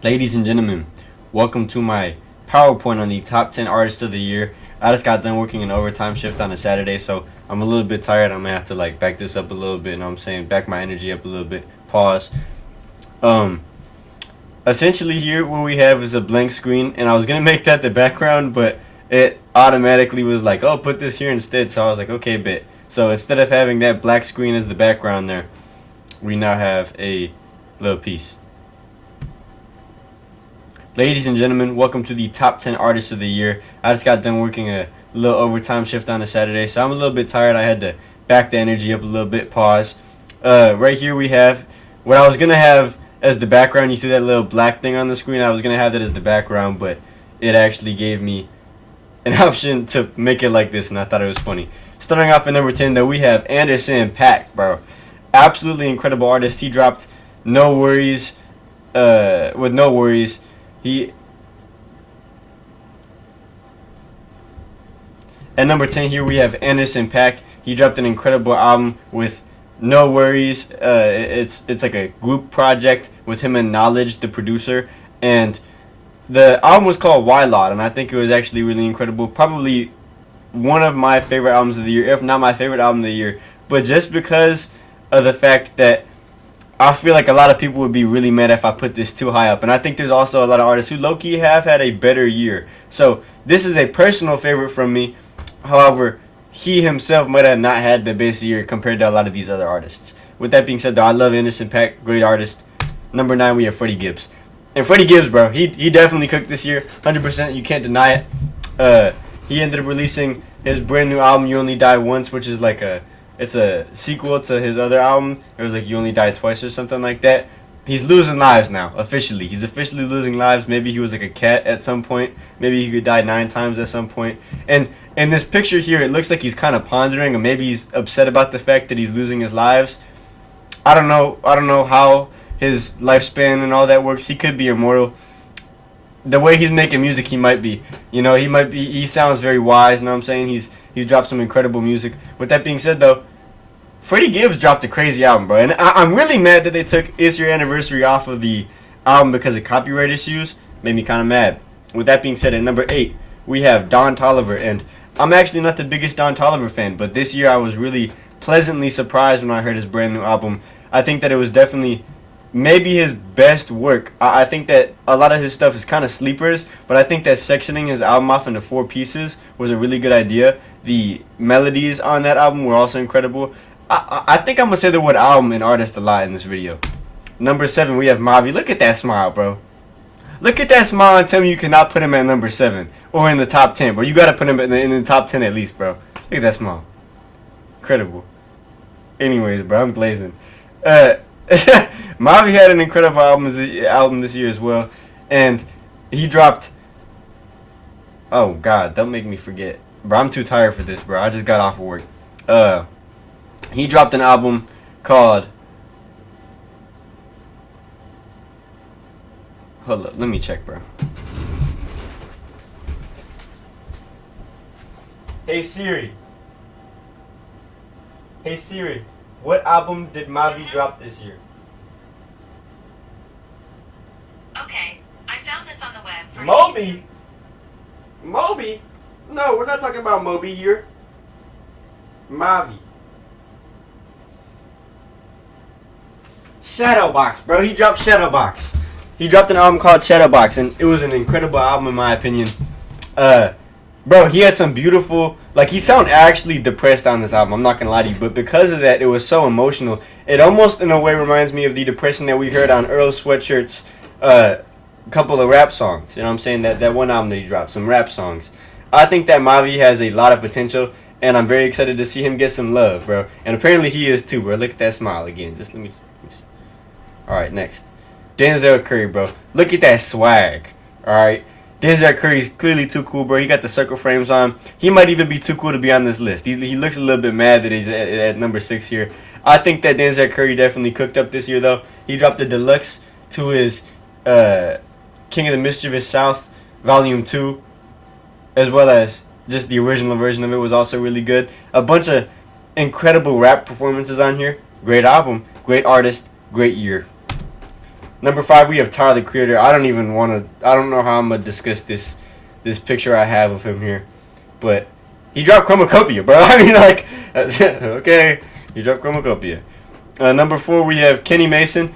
Ladies and gentlemen, welcome to my PowerPoint on the top 10 artists of the year. I just got done working an overtime shift on a Saturday, so I'm a little bit tired. I'm gonna have to back this up a little bit, you know what I'm saying? Back my energy up a little bit. Pause. Essentially here what we have is a blank screen, and I was gonna make that the background, but it automatically was like, oh, put this here instead. So I was like, okay, bet. So instead of having that black screen as the background there, we now have a little piece. Ladies and gentlemen, welcome to the top 10 artists of the year. I just got done working a little overtime shift on a Saturday, so I'm a little bit tired. I had to back the energy up a little bit. Pause. Right here we have what I was going to have as the background. You see that little black thing on the screen? I was going to have that as the background, but it actually gave me an option to make it like this, and I thought it was funny. Starting off at number 10, though, we have Anderson .Paak, bro. Absolutely incredible artist. He dropped No Worries, with No Worries. At number 10 here we have Anderson .Paak. He dropped an incredible album with No Worries. It's like a group project with him and Knowledge, the producer, and the album was called Why Lot, and I think it was actually really incredible. Probably one of my favorite albums of the year, if not my favorite album of the year. But just because of the fact that I feel like a lot of people would be really mad if I put this too high up. And I think there's also a lot of artists who low-key have had a better year. So this is a personal favorite from me. However, he himself might have not had the best year compared to a lot of these other artists. With that being said, though, I love Anderson .Paak, great artist. Number 9, we have Freddie Gibbs. And Freddie Gibbs, bro, he definitely cooked this year, 100%. You can't deny it. He ended up releasing his brand new album, You Only Die Once, which is like it's a sequel to his other album. It was like You Only Die Twice or something like that. He's losing lives now, officially. He's officially losing lives. Maybe he was like a cat at some point. Maybe he could die 9 times at some point. And in this picture here, it looks like he's kind of pondering, or maybe he's upset about the fact that he's losing his lives. I don't know how his lifespan and all that works. He could be immortal. The way he's making music, he might be. You know, he sounds very wise, you know what I'm saying? He's dropped some incredible music. With that being said, though, Freddie Gibbs dropped a crazy album, bro. And I'm really mad that they took It's Your Anniversary off of the album because of copyright issues. Made me kind of mad. With that being said, at number 8, we have Don Toliver. And I'm actually not the biggest Don Toliver fan, but this year I was really pleasantly surprised when I heard his brand new album. I think that it was definitely maybe his best work. I think that a lot of his stuff is kind of sleepers, but I think that sectioning his album off into 4 pieces was a really good idea. The melodies on that album were also incredible. I think I'm going to say the word album and artist a lot in this video. Number 7, we have Mavi. Look at that smile, bro. Look at that smile and tell me you cannot put him at number 7 or in the top 10, bro. You got to put him in the top 10 at least, bro. Look at that smile. Incredible. Anyways, bro, I'm glazing. Mavi had an incredible album this year as well, and he dropped. Oh God, don't make me forget, bro. I'm too tired for this, bro. I just got off of work. He dropped an album called. Hold up, let me check, bro. Hey Siri. Hey Siri, what album did Mavi drop this year? Okay, I found this on the web for Moby? Moby? No, we're not talking about Moby here. Mavi. Shadowbox, bro. He dropped Shadowbox. He dropped an album called Shadowbox, and it was an incredible album in my opinion. Bro, he had some beautiful, he sounded actually depressed on this album, I'm not gonna lie to you, but because of that, it was so emotional. It almost, in a way, reminds me of the depression that we heard on Earl Sweatshirt's couple of rap songs. You know what I'm saying? That one album that he dropped, some rap songs. I think that Mavi has a lot of potential, and I'm very excited to see him get some love, bro. And apparently he is too, bro. Look at that smile again. Let me just. Alright, next. Denzel Curry, bro. Look at that swag. Alright. Denzel Curry's clearly too cool, bro. He got the circle frames on. He might even be too cool to be on this list. He looks a little bit mad that he's at number 6 here. I think that Denzel Curry definitely cooked up this year, though. He dropped the deluxe to his King of the Mischievous South Volume 2, as well as just the original version of it was also really good. A bunch of incredible rap performances on here. Great album, great artist, great year. Number 5, we have Tyler the Creator. I don't know how I'm gonna discuss this picture I have of him here, but he dropped Chromacopia, bro. I mean, like, okay, he dropped Chromacopia. Number 4, we have Kenny Mason.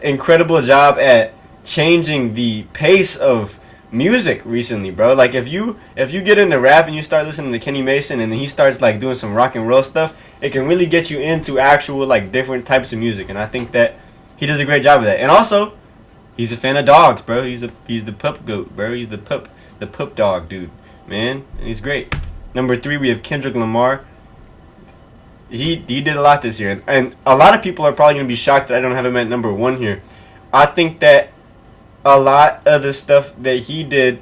Incredible job at changing the pace of music recently, bro. Like, if you get into rap and you start listening to Kenny Mason and then he starts like doing some rock and roll stuff, it can really get you into actual like different types of music. And I think that he does a great job of that. And also, he's a fan of dogs, bro. He's the pup goat, bro. He's the pup dog dude, man. And he's great. Number 3, we have Kendrick Lamar. He did a lot this year, and a lot of people are probably gonna be shocked that I don't have him at number 1 here. I think that a lot of the stuff that he did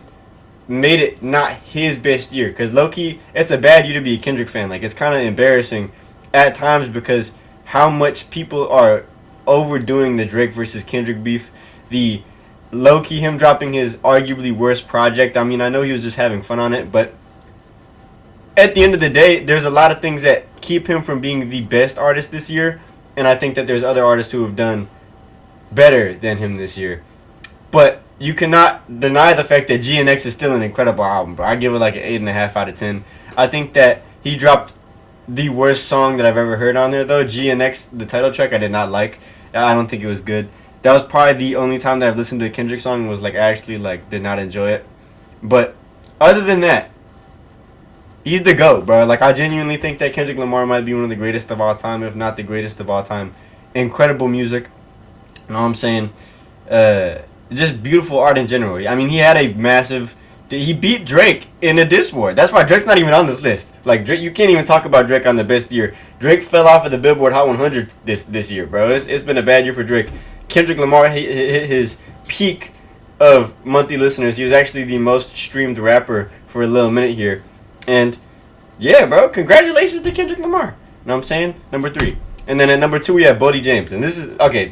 made it not his best year, because low-key, it's a bad year to be a Kendrick fan. Like, it's kind of embarrassing at times because how much people are overdoing the Drake versus Kendrick beef. The low-key him dropping his arguably worst project. I mean, I know he was just having fun on it, but at the end of the day, there's a lot of things that keep him from being the best artist this year, and I think that there's other artists who have done better than him this year. But you cannot deny the fact that GNX is still an incredible album, bro. I give it like an 8.5 out of 10. I think that he dropped the worst song that I've ever heard on there, though. GNX, the title track, I did not like. I don't think it was good. That was probably the only time that I've listened to a Kendrick song and was like actually like did not enjoy it. But other than that, he's the GOAT, bro. Like, I genuinely think that Kendrick Lamar might be one of the greatest of all time, if not the greatest of all time. Incredible music. You know what I'm saying? Just beautiful art in general. I mean, he had a massive... He beat Drake in a diss war. That's why Drake's not even on this list. Like, Drake, you can't even talk about Drake on the best year. Drake fell off of the Billboard Hot 100 this year, bro. It's been a bad year for Drake. Kendrick Lamar hit his peak of monthly listeners. He was actually the most streamed rapper for a little minute here. And, yeah, bro, congratulations to Kendrick Lamar. You know what I'm saying? Number 3. And then at number 2, we have Bodie James. And this is... Okay.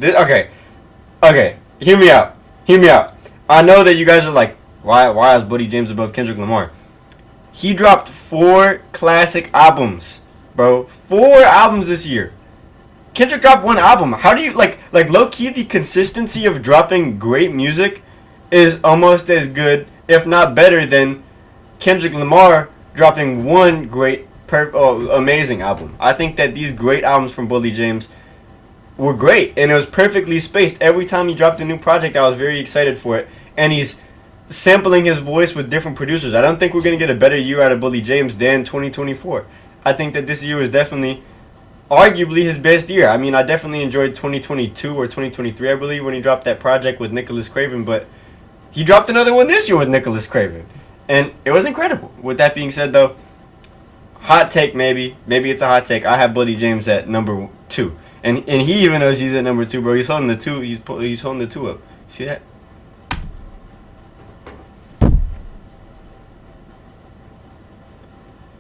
Hear me out. I know that you guys are like, why is Bodie James above Kendrick Lamar? He dropped 4 classic albums, bro. 4 albums this year. Kendrick dropped 1 album. How do you... Like low-key, the consistency of dropping great music is almost as good, if not better, than Kendrick Lamar dropping 1 great, amazing album. I think that these great albums from Bodie James were great, and it was perfectly spaced. Every time he dropped a new project, I was very excited for it, and he's sampling his voice with different producers. I don't think we're going to get a better year out of Bodie James than 2024. I think that this year was definitely, arguably, his best year. I mean, I definitely enjoyed 2022 or 2023, I believe, when he dropped that project with Nicholas Craven, but he dropped another one this year with Nicholas Craven, and it was incredible. With that being said, though, hot take maybe it's a hot take. I have Bodie James at number 2. And he even knows he's at number 2, bro. He's holding the 2. He's holding the 2 up. See that?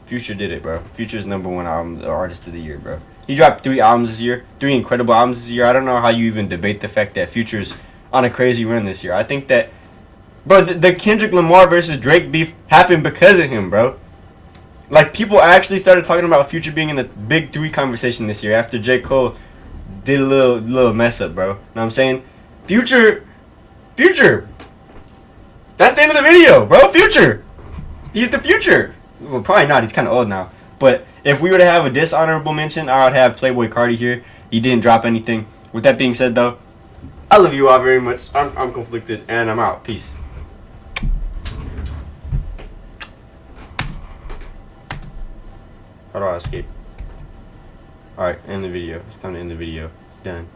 Future did it, bro. Future's number 1 album, artist of the year, bro. He dropped 3 albums this year. 3 incredible albums this year. I don't know how you even debate the fact that Future's on a crazy run this year. I think that, bro, the Kendrick Lamar versus Drake beef happened because of him, bro. Like, people actually started talking about Future being in the Big 3 conversation this year after J. Cole did a little mess up, bro. Know what I'm saying? Future. That's the end of the video, bro. Future. He's the future. Well, probably not. He's kind of old now. But if we were to have a dishonorable mention, I would have Playboy Cardi here. He didn't drop anything. With that being said, though, I love you all very much. I'm conflicted, and I'm out. Peace. How do I escape? Alright, end the video. It's time to end the video. It's done.